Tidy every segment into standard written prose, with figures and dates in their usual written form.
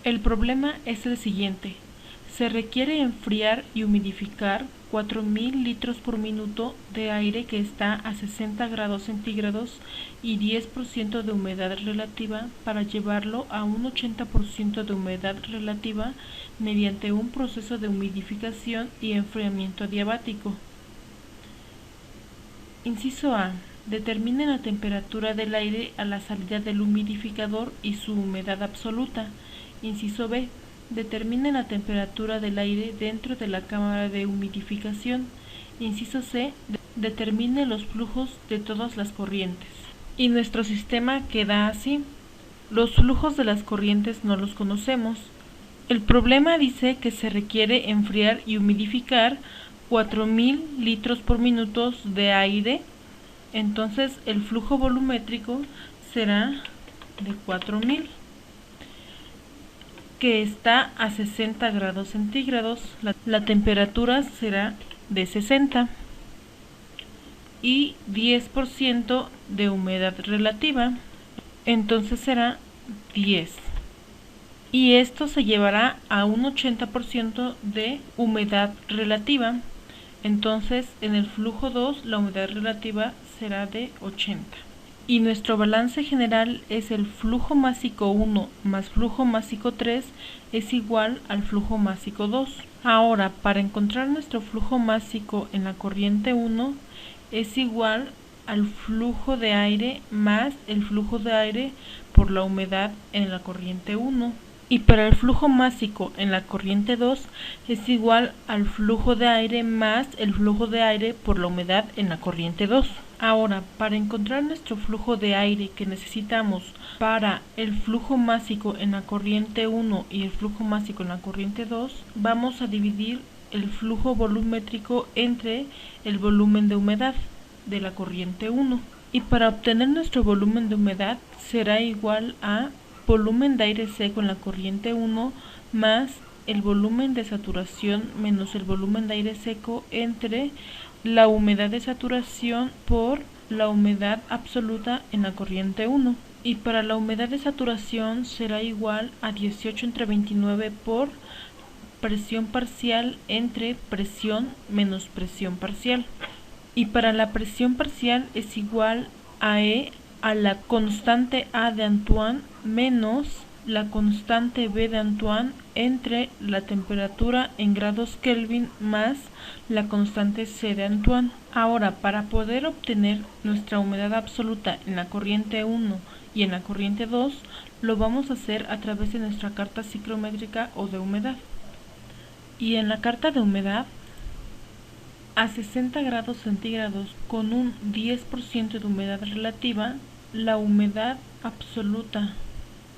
El problema es el siguiente. Se requiere enfriar y humidificar 4000 litros por minuto de aire que está a 60 grados centígrados y 10% de humedad relativa para llevarlo a un 80% de humedad relativa mediante un proceso de humidificación y enfriamiento adiabático. Inciso A. Determine la temperatura del aire a la salida del humidificador y su humedad absoluta. Inciso B. Determine la temperatura del aire dentro de la cámara de humidificación. Inciso C. Determine los flujos de todas las corrientes. Y nuestro sistema queda así. Los flujos de las corrientes no los conocemos. El problema dice que se requiere enfriar y humidificar 4000 litros por minuto de aire. Entonces el flujo volumétrico será de 4000, que está a 60 grados centígrados. La temperatura será de 60 y 10% de humedad relativa, entonces será 10. Y esto se llevará a un 80% de humedad relativa. Entonces en el flujo 2 la humedad relativa será de 80. Y nuestro balance general es el flujo másico 1 más flujo másico 3 es igual al flujo másico 2. Ahora, para encontrar nuestro flujo másico en la corriente 1 es igual al flujo de aire más el flujo de aire por la humedad en la corriente 1. Y para el flujo másico en la corriente 2 es igual al flujo de aire más el flujo de aire por la humedad en la corriente 2. Ahora, para encontrar nuestro flujo de aire que necesitamos para el flujo másico en la corriente 1 y el flujo másico en la corriente 2, vamos a dividir el flujo volumétrico entre el volumen de humedad de la corriente 1. Y para obtener nuestro volumen de humedad será igual a volumen de aire seco en la corriente 1 más el volumen de saturación menos el volumen de aire seco entre la humedad de saturación por la humedad absoluta en la corriente 1. Y para la humedad de saturación será igual a 18 entre 29 por presión parcial entre presión menos presión parcial. Y para la presión parcial es igual a E a la constante A de Antoine menos la constante B de Antoine entre la temperatura en grados Kelvin más la constante C de Antoine. Ahora, para poder obtener nuestra humedad absoluta en la corriente 1 y en la corriente 2, lo vamos a hacer a través de nuestra carta ciclométrica o de humedad. Y en la carta de humedad, a 60 grados centígrados con un 10% de humedad relativa, la humedad absoluta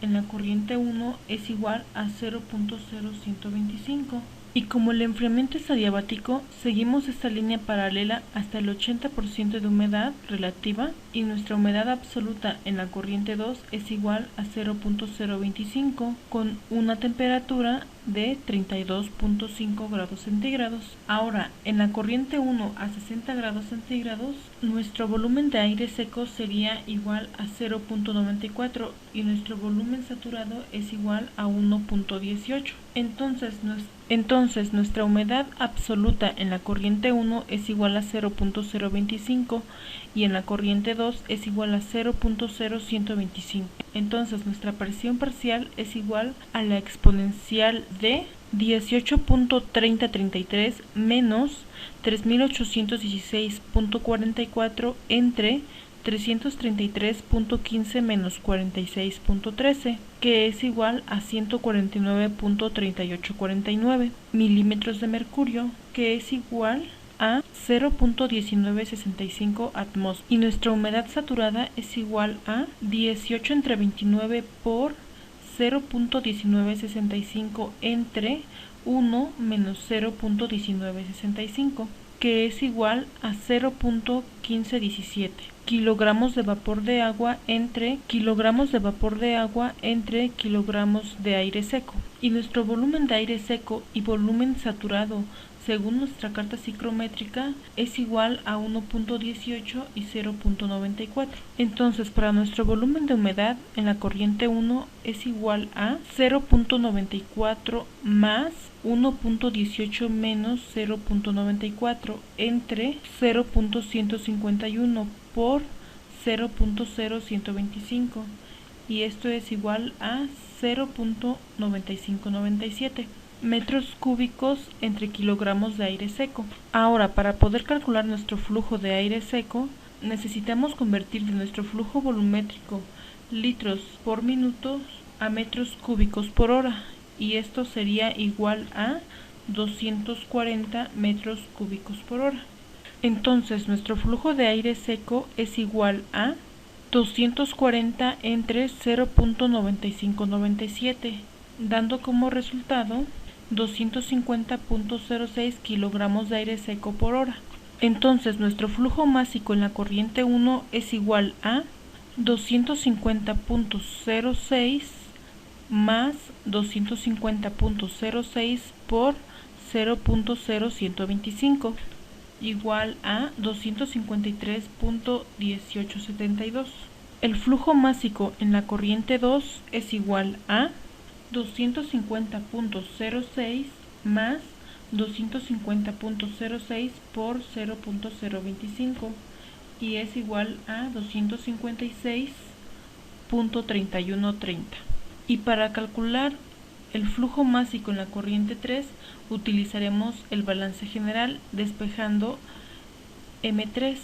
en la corriente 1 es igual a 0.0125. Y como el enfriamiento es adiabático, seguimos esta línea paralela hasta el 80% de humedad relativa y nuestra humedad absoluta en la corriente 2 es igual a 0.025 con una temperatura de 32.5 grados centígrados. Ahora, en la corriente 1 a 60 grados centígrados, nuestro volumen de aire seco sería igual a 0.94 y nuestro volumen saturado es igual a 1.18. Entonces, nuestra humedad absoluta en la corriente 1 es igual a 0.025 y en la corriente 2 es igual a 0.0125. Entonces, nuestra presión parcial es igual a la exponencial de 18.3033 menos 3816.44 entre 333.15 menos 46.13, que es igual a 149.3849 milímetros de mercurio, que es igual a 0.1965 atmósferas. Y nuestra humedad saturada es igual a 18 entre 29 por 0.1965 entre 1 menos 0.1965, que es igual a 0.1517 kilogramos de vapor de agua entre kilogramos de aire seco. Y nuestro volumen de aire seco y volumen saturado según nuestra carta ciclométrica, es igual a 1.18 y 0.94. Entonces, para nuestro volumen de humedad en la corriente 1 es igual a 0.94 más 1.18 menos 0.94 entre 0.151 por 0.0125, y esto es igual a 0.9597 metros cúbicos entre kilogramos de aire seco. Ahora, para poder calcular nuestro flujo de aire seco, necesitamos convertir de nuestro flujo volumétrico litros por minuto a metros cúbicos por hora, y esto sería igual a 240 metros cúbicos por hora. Entonces, nuestro flujo de aire seco es igual a 240 entre 0.9597, dando como resultado 250.06 kilogramos de aire seco por hora. Entonces, nuestro flujo másico en la corriente 1 es igual a 250.06 más 250.06 por 0.0125, igual a 253.1872. El flujo másico en la corriente 2 es igual a 250.06 más 250.06 por 0.025, y es igual a 256.3130. Y para calcular el flujo másico en la corriente 3 utilizaremos el balance general despejando M3,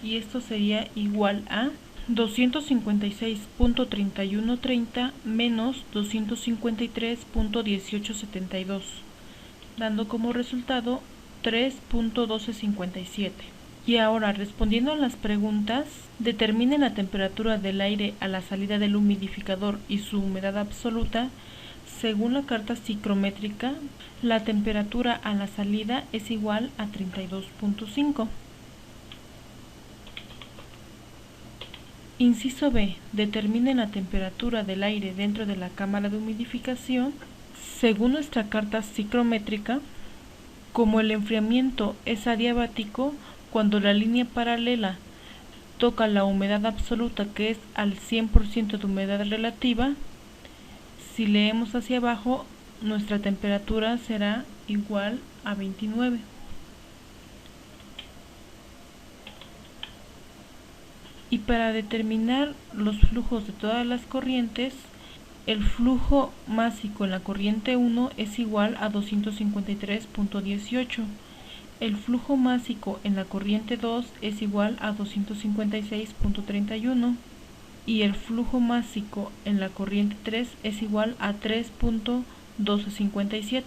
y esto sería igual a 256.3130 menos 253.1872, dando como resultado 3.1257. Y ahora, respondiendo a las preguntas, determinen la temperatura del aire a la salida del humidificador y su humedad absoluta. Según la carta ciclométrica, la temperatura a la salida es igual a 32.5. Inciso B. Determinen la temperatura del aire dentro de la cámara de humidificación. Según nuestra carta ciclométrica, como el enfriamiento es adiabático, cuando la línea paralela toca la humedad absoluta, que es al 100% de humedad relativa, si leemos hacia abajo, nuestra temperatura será igual a 29. Y para determinar los flujos de todas las corrientes, el flujo másico en la corriente 1 es igual a 253.18. El flujo másico en la corriente 2 es igual a 256.31. Y el flujo másico en la corriente 3 es igual a 3.1257.